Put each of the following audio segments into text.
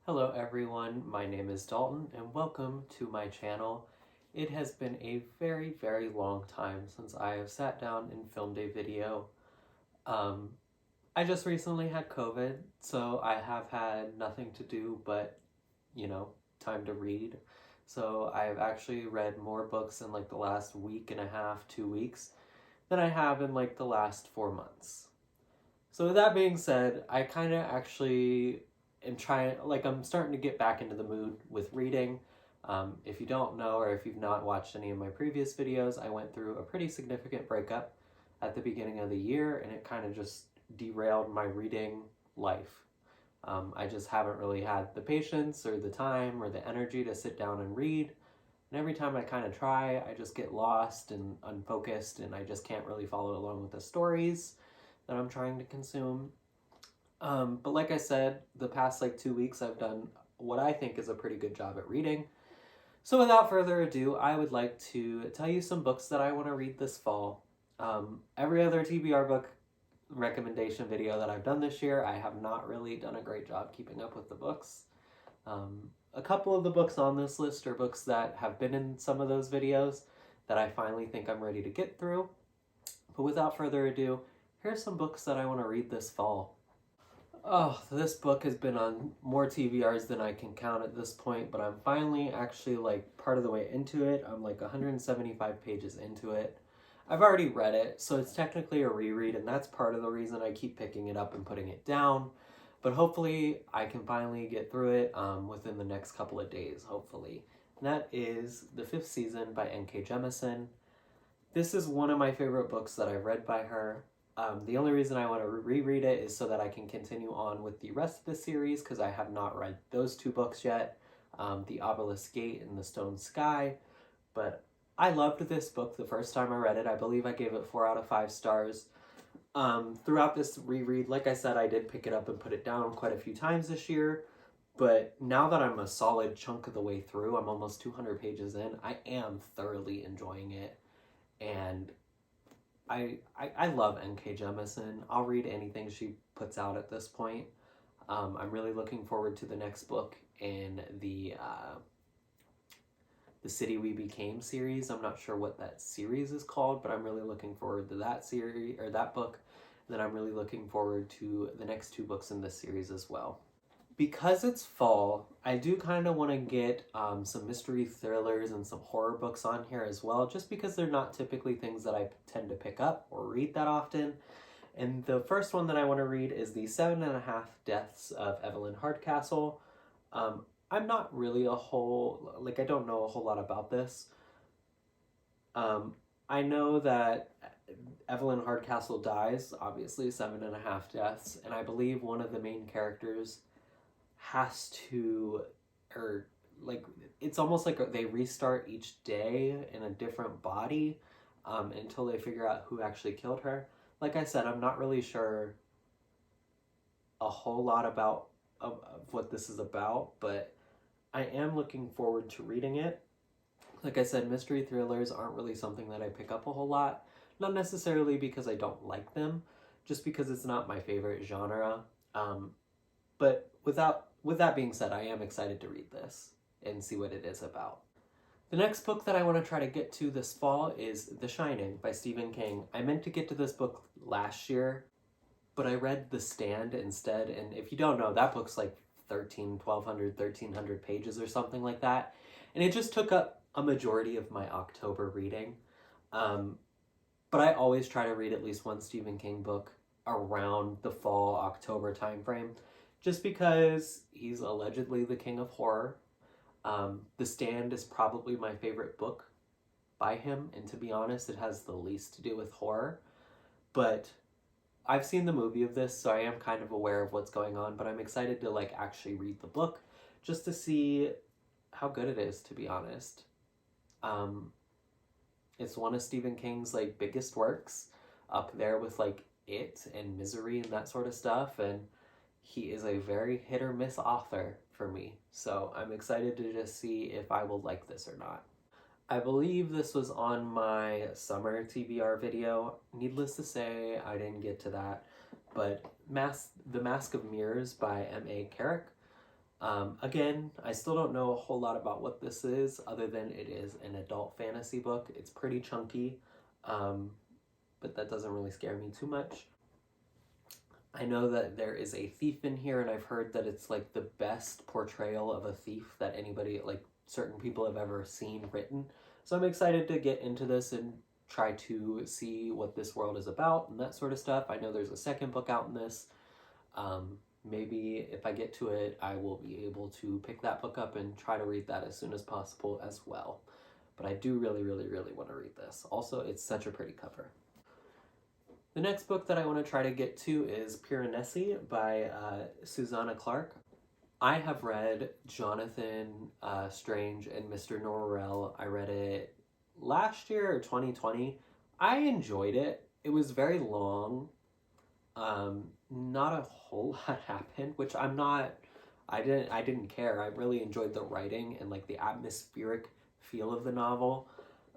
Hello everyone, my name is Dalton and welcome to my channel. It has been a very long time since I have sat down and filmed a video. Um, I just recently had COVID, so I have had nothing to do but, time to read. So I've actually read more books in like the last week and a half, 2 weeks, than I have in like the last 4 months. So with that being said, I kind of actually am trying, like I'm starting to get back into the mood with reading. If you don't know, or if you've not watched any of my previous videos, I went through a pretty significant breakup at the beginning of the year, and it kind of just derailed my reading life. I just haven't really had the patience or the time or the energy to sit down and read. And every time I kind of try, I just get lost and unfocused, and I just can't really follow along with the stories that I'm trying to consume. But like I said, the past like 2 weeks, I've done what I think is a pretty good job at reading. So without further ado, I would like to tell you some books that I want to read this fall. Every other TBR book recommendation video that I've done this year, I have not really done a great job keeping up with the books. A couple of the books on this list are books that have been in some of those videos that I finally think I'm ready to get through. But without further ado, here's some books that I want to read this fall. Oh, this book has been on more TBRs than I can count at this point, but I'm finally actually like part of the way into it. I'm like 175 pages into it. I've already read it, so it's technically a reread, and that's part of the reason I keep picking it up and putting it down. But hopefully I can finally get through it within the next couple of days, hopefully. And that is The Fifth Season by N.K. Jemisin. This is one of my favorite books that I've read by her. The only reason I want to reread it is so that I can continue on with the rest of the series, because I have not read those two books yet, The Obelisk Gate and The Stone Sky. But I loved this book the first time I read it. I believe I gave it 4 out of 5 stars. Throughout this reread, like I said, I did pick it up and put it down quite a few times this year. But now that I'm a solid chunk of the way through, I'm almost 200 pages in, I am thoroughly enjoying it. And I love N.K. Jemisin. I'll read anything she puts out at this point. I'm really looking forward to the next book in the City We Became series. I'm not sure what that series is called, but I'm really looking forward to that series or that book. Then I'm really looking forward to the next 2 books in this series as well. Because it's fall, I do kind of want to get some mystery thrillers and some horror books on here as well, just because they're not typically things that I tend to pick up or read that often. And the first one that I want to read is The 7.5 Deaths of Evelyn Hardcastle. I'm not really I don't know a whole lot about this. I know that Evelyn Hardcastle dies, obviously, 7.5 deaths, and I believe one of the main characters has to, or like, it's almost like they restart each day in a different body until they figure out who actually killed her. Like I said, I'm not really sure a whole lot about of what this is about, but I am looking forward to reading it. Like I said, mystery thrillers aren't really something that I pick up a whole lot. Not necessarily because I don't like them, just because it's not my favorite genre. But with that being said, I am excited to read this and see what it is about. The next book that I want to try to get to this fall is The Shining by Stephen King. I meant to get to this book last year, but I read The Stand instead, and if you don't know, that book's like 1,300 pages or something like that, and it just took up a majority of my October reading. But I always try to read at least one Stephen King book around the fall, October timeframe, just because he's allegedly the king of horror. The Stand is probably my favorite book by him, and to be honest, it has the least to do with horror. But I've seen the movie of this, so I am kind of aware of what's going on, but I'm excited to like actually read the book just to see how good it is, to be honest. It's one of Stephen King's like biggest works, up there with like It and Misery and that sort of stuff, and he is a very hit or miss author for me. So I'm excited to just see if I will like this or not. I believe this was on my summer TBR video. Needless to say, I didn't get to that. But The Mask of Mirrors by M.A. Carrick. Again, I still don't know a whole lot about what this is, other than it is an adult fantasy book. It's pretty chunky, um, but that doesn't really scare me too much. I know that there is a thief in here, and I've heard that it's like the best portrayal of a thief that anybody, like certain people, have ever seen written. So I'm excited to get into this and try to see what this world is about and that sort of stuff. I know there's a second book out in this. Maybe if I get to it, I will be able to pick that book up and try to read that as soon as possible as well. But I do really, really, really want to read this. Also, it's such a pretty cover. The next book that I want to try to get to is Piranesi by Susanna Clark. I have read Jonathan Strange and Mr. Norrell. I read it last year or 2020. I enjoyed it. It was very long. Not a whole lot happened, which I'm not. I didn't care. I really enjoyed the writing and like the atmospheric feel of the novel.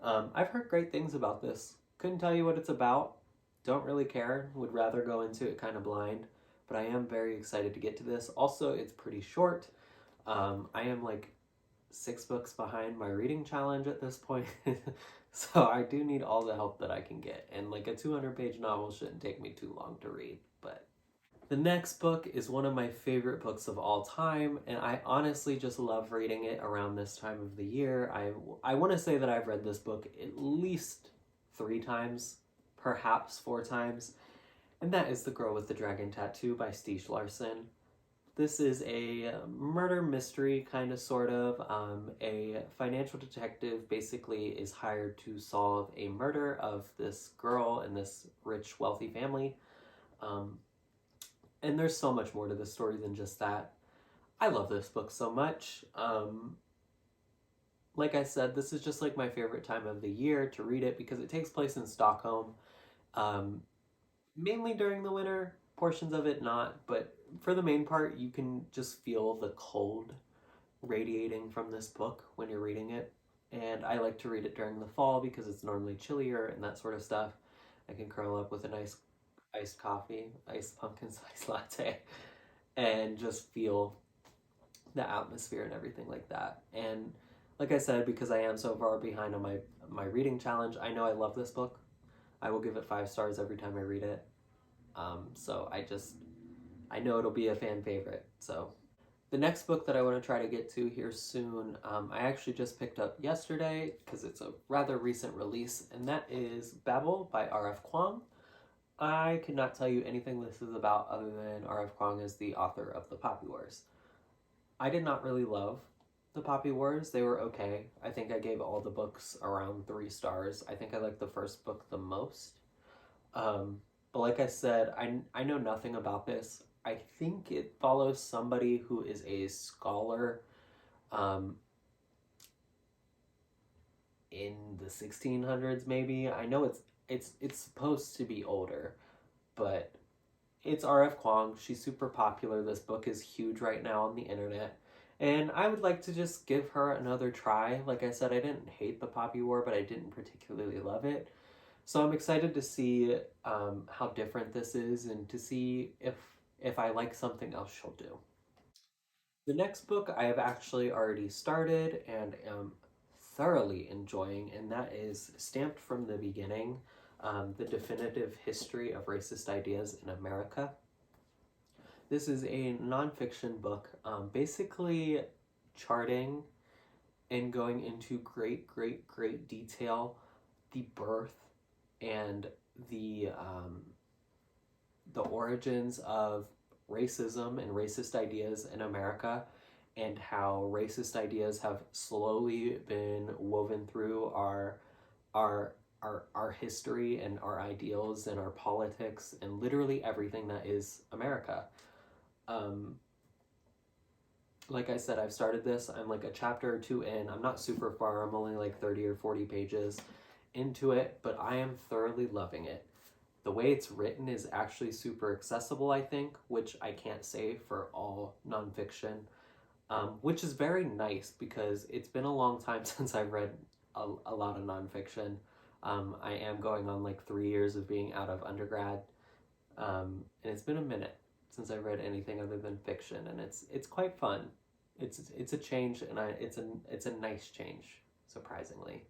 I've heard great things about this. Couldn't tell you what it's about. Don't really care. Would rather go into it kind of blind. But I am very excited to get to this. Also, it's pretty short. I am like 6 books behind my reading challenge at this point. So I do need all the help that I can get. And like a 200-page novel shouldn't take me too long to read. But the next book is one of my favorite books of all time, and I honestly just love reading it around this time of the year. I want to say that I've read this book at least 3 times, perhaps 4 times, and that is The Girl with the Dragon Tattoo by Stieg Larsson. This is a murder mystery, kind of, sort of. A financial detective basically is hired to solve a murder of this girl in this rich, wealthy family. And there's so much more to this story than just that. I love this book so much. Like I said, this is just like my favorite time of the year to read it because it takes place in Stockholm. Um, Mainly during the winter, portions of it not, but for the main part, you can just feel the cold radiating from this book when you're reading it. And I like to read it during the fall because it's normally chillier and that sort of stuff. I can curl up with a nice iced coffee, iced pumpkin spice latte, and just feel the atmosphere and everything like that. And like I said, because I am so far behind on my reading challenge, I know I love this book. I will give it 5 stars every time I read it. So I know it'll be a fan favorite. So the next book that I want to try to get to here soon, I actually just picked up yesterday because it's a rather recent release, and that is Babel by R.F. Kuang. I could not tell you anything this is about other than R.F. Kuang is the author of the Poppy Wars. I did not really love the Poppy Wars. They were okay. I think I gave all the books around 3 stars. I think I liked the first book the most. But like I said, I know nothing about this. I think it follows somebody who is a scholar in the 1600s, maybe. I know it's supposed to be older, but it's R.F. Kuang. She's super popular. This book is huge right now on the internet. And I would like to just give her another try. Like I said, I didn't hate the Poppy War, but I didn't particularly love it. So I'm excited to see how different this is and to see if I like something else she'll do. The next book I have actually already started and am thoroughly enjoying, and that is Stamped from the Beginning, The Definitive History of Racist Ideas in America. This is a nonfiction book, basically charting and going into great, great, great detail the birth and the origins of racism and racist ideas in America, and how racist ideas have slowly been woven through our history and our ideals and our politics and literally everything that is America. Um, like I said, I've started this. I'm like a chapter or two in. I'm not super far. I'm only like 30 or 40 pages into it, but I am thoroughly loving it. The way it's written is actually super accessible, I think, which I can't say for all nonfiction, which is very nice because it's been a long time since I've read a lot of nonfiction. I am going on like 3 years of being out of undergrad, and it's been a minute since I read anything other than fiction, and it's quite fun. it's a change, and it's a nice change, surprisingly.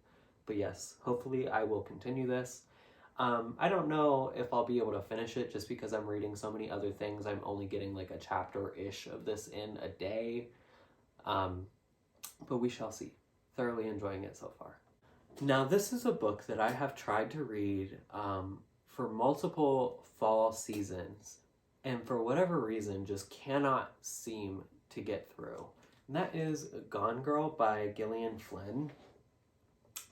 But yes, hopefully I will continue this. I don't know if I'll be able to finish it just because I'm reading so many other things. I'm only getting like a chapter-ish of this in a day. Um, but we shall see. Thoroughly enjoying it so far. Now, this is a book that I have tried to read for multiple fall seasons, and for whatever reason, just cannot seem to get through. And that is Gone Girl by Gillian Flynn.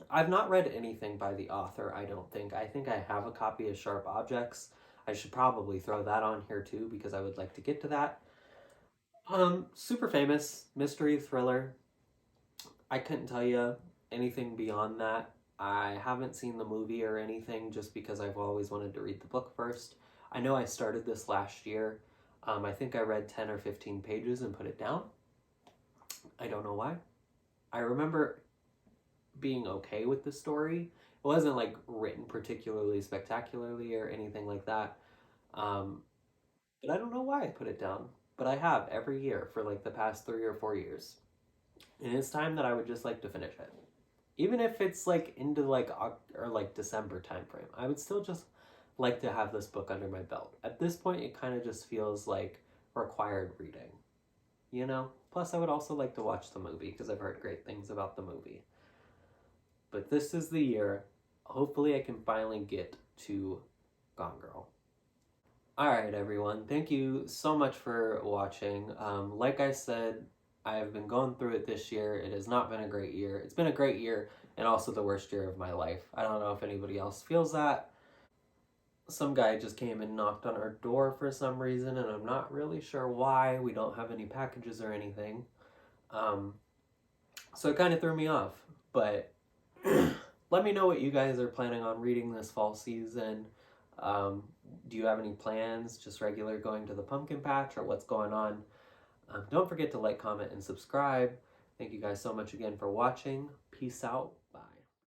I've not read anything by the author, I don't think. I think I have a copy of Sharp Objects. I should probably throw that on here too because I would like to get to that. Super famous mystery thriller. I couldn't tell you anything beyond that. I haven't seen the movie or anything just because I've always wanted to read the book first. I know I started this last year. I think I read 10 or 15 pages and put it down. I don't know why. I remember being okay with the story. It wasn't like written particularly spectacularly or anything like that. Um, but I don't know why I put it down. But I have every year for like the past 3 or 4 years. And it's time that I would just like to finish it. Even if it's like into like or like December timeframe, I would still just like to have this book under my belt. At this point, it kind of just feels like required reading, you know? Plus, I would also like to watch the movie because I've heard great things about the movie. But this is the year. Hopefully, I can finally get to Gone Girl. Alright, everyone. Thank you so much for watching. Like I said, I have been going through it this year. It has not been a great year. It's been a great year and also the worst year of my life. I don't know if anybody else feels that. Some guy just came and knocked on our door for some reason, and I'm not really sure why. We don't have any packages or anything. Um, so it kind of threw me off. But let me know what you guys are planning on reading this fall season. Do you have any plans? Just regular going to the pumpkin patch, or what's going on? Don't forget to like, comment, and subscribe. Thank you guys so much again for watching. Peace out. Bye.